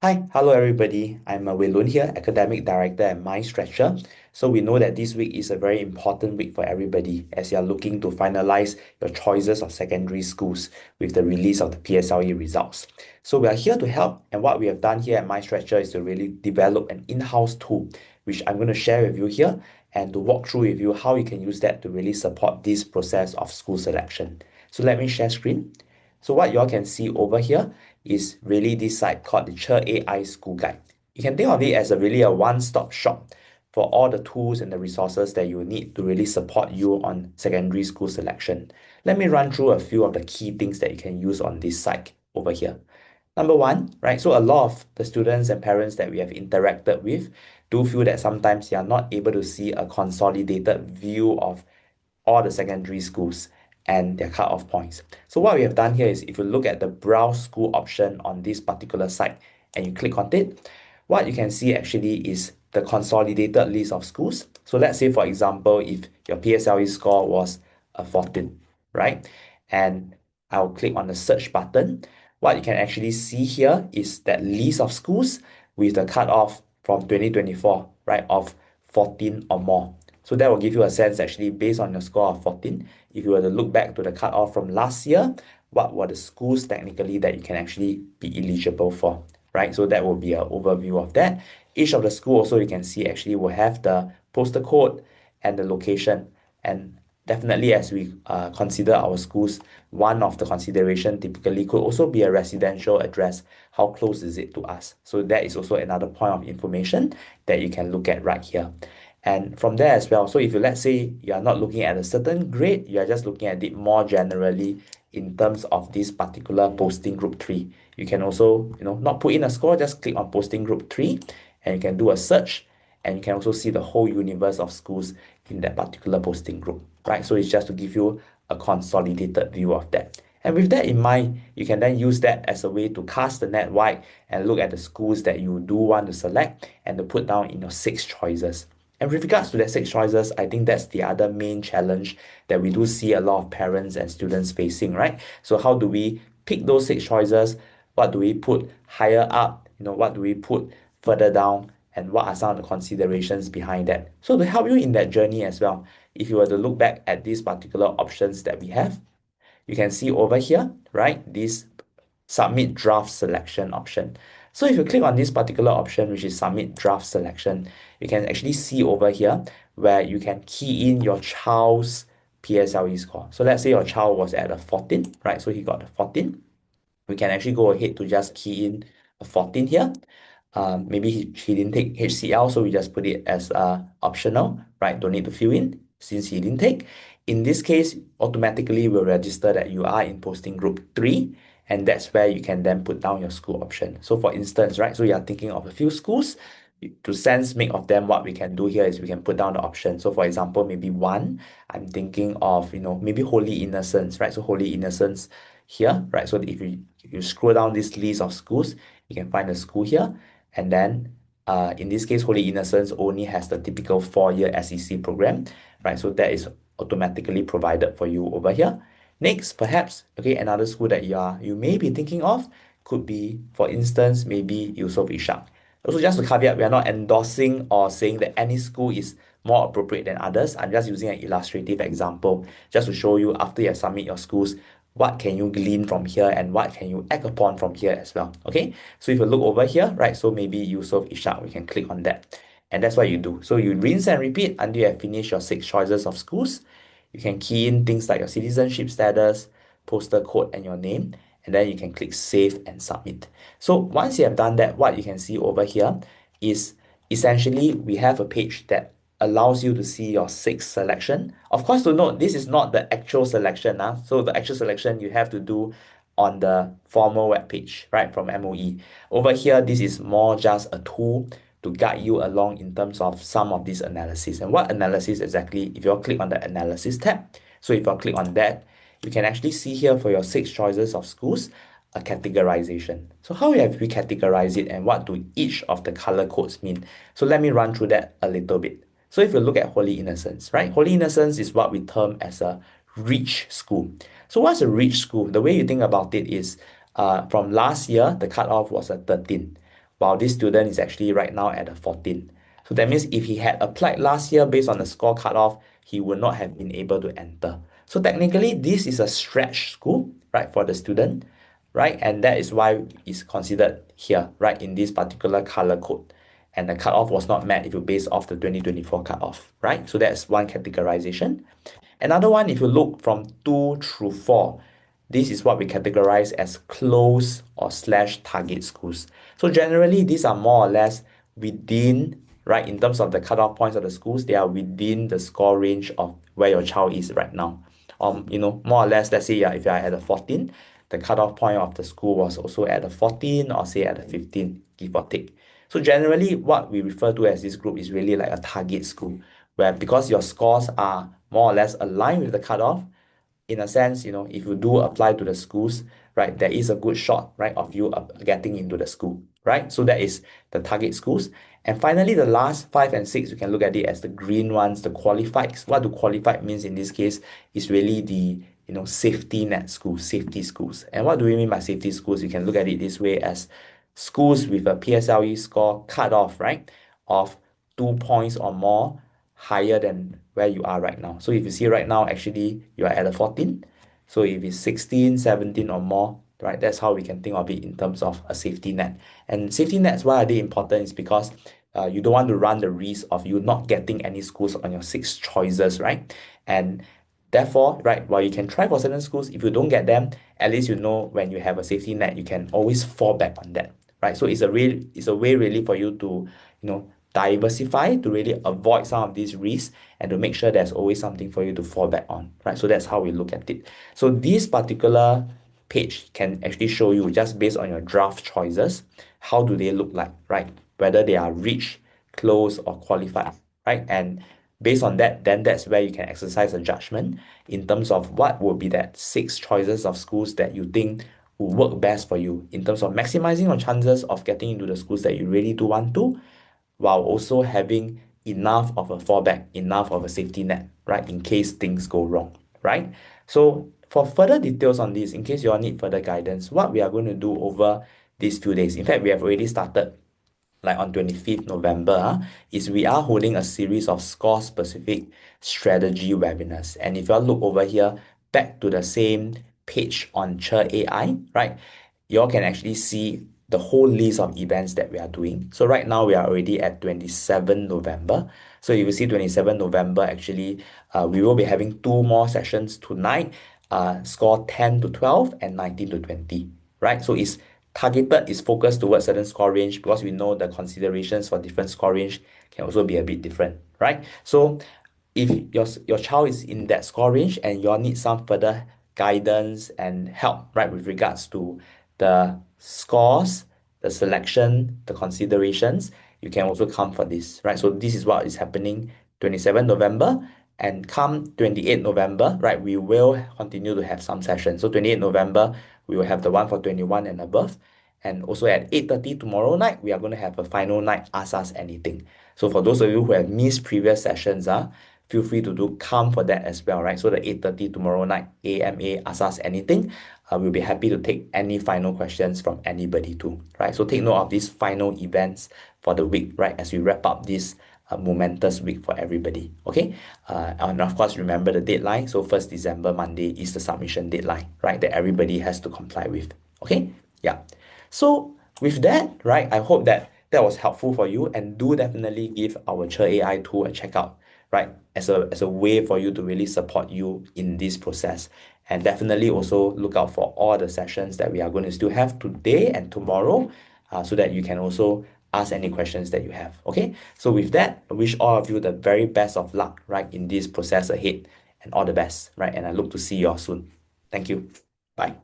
Hi, hello everybody. I'm Wei Lun here, Academic Director at MyStretcher. So we know that this week is a very important week for everybody as you are looking to finalize your choices of secondary schools with the release of the PSLE results. So we are here to help, and what we have done here at MyStretcher is to really develop an in-house tool, which I'm going to share with you here and to walk through with you how you can use that to really support this process of school selection. So let me share screen. So what you all can see over here is really this site called the Cher AI School Guide. You can think of it as a one-stop shop for all the tools and the resources that you need to really support you on secondary school selection. Let me run through a few of the key things that you can use on this site over here. Number one, right? So a lot of the students and parents that we have interacted with do feel that sometimes they are not able to see a consolidated view of all the secondary schools and their cutoff points. So what we have done here is if you look at the browse school option on this particular site and you click on it, what you can see actually is the consolidated list of schools. So let's say, for example, if your PSLE score was a 14, right? And I'll click on the search button. What you can actually see here is that list of schools with the cutoff from 2024, right, of 14 or more. So that will give you a sense actually based on your score of 14. If you were to look back to the cutoff from last year, what were the schools technically that you can actually be eligible for, right? So that will be an overview of that. Each of the school also you can see actually will have the postal code and the location. And definitely as we consider our schools, one of the consideration typically could also be a residential address. How close is it to us? So that is also another point of information that you can look at right here. And from there as well, so if you let's say you are not looking at a certain grade, you are just looking at it more generally in terms of this particular posting group 3. You can also, not put in a score, just click on posting group 3 and you can do a search and you can also see the whole universe of schools in that particular posting group, right? So it's just to give you a consolidated view of that. And with that in mind, you can then use that as a way to cast the net wide and look at the schools that you do want to select and to put down in your 6 choices. And with regards to the 6 choices, I think that's the other main challenge that we do see a lot of parents and students facing, right? So how do we pick those 6 choices? What do we put higher up? What do we put further down? And what are some of the considerations behind that? So to help you in that journey as well, if you were to look back at these particular options that we have, you can see over here, right, this submit draft selection option. So if you click on this particular option, which is submit draft selection, you can actually see over here where you can key in your child's PSLE score. So let's say your child was at a 14, right? So he got a 14. We can actually go ahead to just key in a 14 here. Maybe he didn't take HCL, so we just put it as optional, right? Don't need to fill in since he didn't take. In this case, automatically will register that you are in posting group 3, and that's where you can then put down your school option. So for instance, right, so you are thinking of a few schools, to sense make of them, what we can do here is we can put down the option. So for example, maybe one, I'm thinking of, maybe Holy Innocents, right? So Holy Innocents here, right? So if you scroll down this list of schools, you can find a school here. And then in this case, Holy Innocents only has the typical 4-year SEC program, right? So that is automatically provided for you over here. Next, perhaps, okay, another school that you may be thinking of could be, for instance, maybe Yusof Ishak. Also, just to caveat, we are not endorsing or saying that any school is more appropriate than others. I'm just using an illustrative example just to show you after you submit your schools, what can you glean from here and what can you act upon from here as well. Okay, so if you look over here, right, so maybe Yusof Ishak, we can click on that. And that's what you do. So you rinse and repeat until you have finished your 6 choices of schools. You can key in things like your citizenship status, postal code, and your name. And then you can click save and submit. So once you have done that, what you can see over here is essentially we have a page that allows you to see your 6 selection. Of course, to note, this is not the actual selection. So the actual selection you have to do on the formal web page, right, from MOE. Over here, this is more just a tool to guide you along in terms of some of these analysis. And what analysis exactly, if you click on the analysis tab, so if you click on that, you can actually see here for your 6 choices of schools, a categorization. So how have we categorized it and what do each of the color codes mean? So let me run through that a little bit. So if you look at Holy Innocents, right? Holy Innocents is what we term as a rich school. So what's a rich school? The way you think about it is from last year, the cutoff was a 13. while this student is actually right now at a 14. So that means if he had applied last year based on the score cutoff, he would not have been able to enter. So technically, this is a stretch school, right, for the student, right? And that is why it's considered here, right, in this particular color code. And the cutoff was not met if you base off the 2024 cutoff, right? So that's one categorization. Another one, if you look from 2 through 4, this is what we categorize as close or slash target schools. So generally, these are more or less within, right, in terms of the cutoff points of the schools, they are within the score range of where your child is right now. More or less, let's say, yeah, if you are at a 14, the cutoff point of the school was also at a 14 or say at a 15, give or take. So generally, what we refer to as this group is really like a target school, where because your scores are more or less aligned with the cutoff, in a sense, if you do apply to the schools, right, there is a good shot, right, of you getting into the school, right? So that is the target schools. And finally, the last 5 and 6, you can look at it as the green ones, the qualified. What do qualified means in this case is really the safety net schools, safety schools. And what do we mean by safety schools? You can look at it this way as schools with a PSLE score cut off, right, of 2 points or more higher than where you are right now. So if you see right now, actually, you are at a 14. So if it's 16, 17 or more, right, that's how we can think of it in terms of a safety net. And safety nets, why are they important? Is because you don't want to run the risk of you not getting any schools on your 6 choices, right? And therefore, right, while you can try for certain schools, if you don't get them, at least you know when you have a safety net, you can always fall back on that, right? So it's a way really for you to, diversify to really avoid some of these risks and to make sure there's always something for you to fall back on, right? So that's how we look at it. So this particular page can actually show you just based on your draft choices, how do they look like, right? Whether they are rich, close, or qualified, right? And based on that, then that's where you can exercise a judgment in terms of what would be that 6 choices of schools that you think will work best for you in terms of maximizing your chances of getting into the schools that you really do want to, while also having enough of a fallback, enough of a safety net, right, in case things go wrong, right? So for further details on this, in case you all need further guidance, what we are going to do over these few days, in fact, we have already started like on 25th November, is we are holding a series of score specific strategy webinars. And if you all look over here, back to the same page on Cher AI, right? You all can actually see the whole list of events that we are doing. So right now we are already at 27 November. So if you see 27 November, actually, we will be having 2 more sessions tonight, score 10 to 12 and 19 to 20, right? So it's targeted, is focused towards certain score range because we know the considerations for different score range can also be a bit different, right? So if your child is in that score range and you all need some further guidance and help, right, with regards to the scores, the selection, the considerations, you can also come for this, right? So this is what is happening 27 November, and come 28 November, right, we will continue to have some sessions. So 28 November, we will have the one for 21 and above. And also at 8:30 tomorrow night, we are going to have a final night Ask Us Anything. So for those of you who have missed previous sessions, feel free to do come for that as well, right? So the 8:30 tomorrow night, AMA Ask Us Anything, we'll be happy to take any final questions from anybody too, right? So take note of these final events for the week, right? As we wrap up this momentous week for everybody, okay? And of course, remember the deadline. So 1st December, Monday, is the submission deadline, right? That everybody has to comply with, okay? Yeah. So with that, right, I hope that that was helpful for you, and do definitely give our Cher AI tool a check out, right, as a way for you to really support you in this process. And definitely also look out for all the sessions that we are going to still have today and tomorrow, so that you can also ask any questions that you have. Okay, so with that, I wish all of you the very best of luck, right, in this process ahead, and all the best, right, and I look to see you all soon. Thank you. Bye.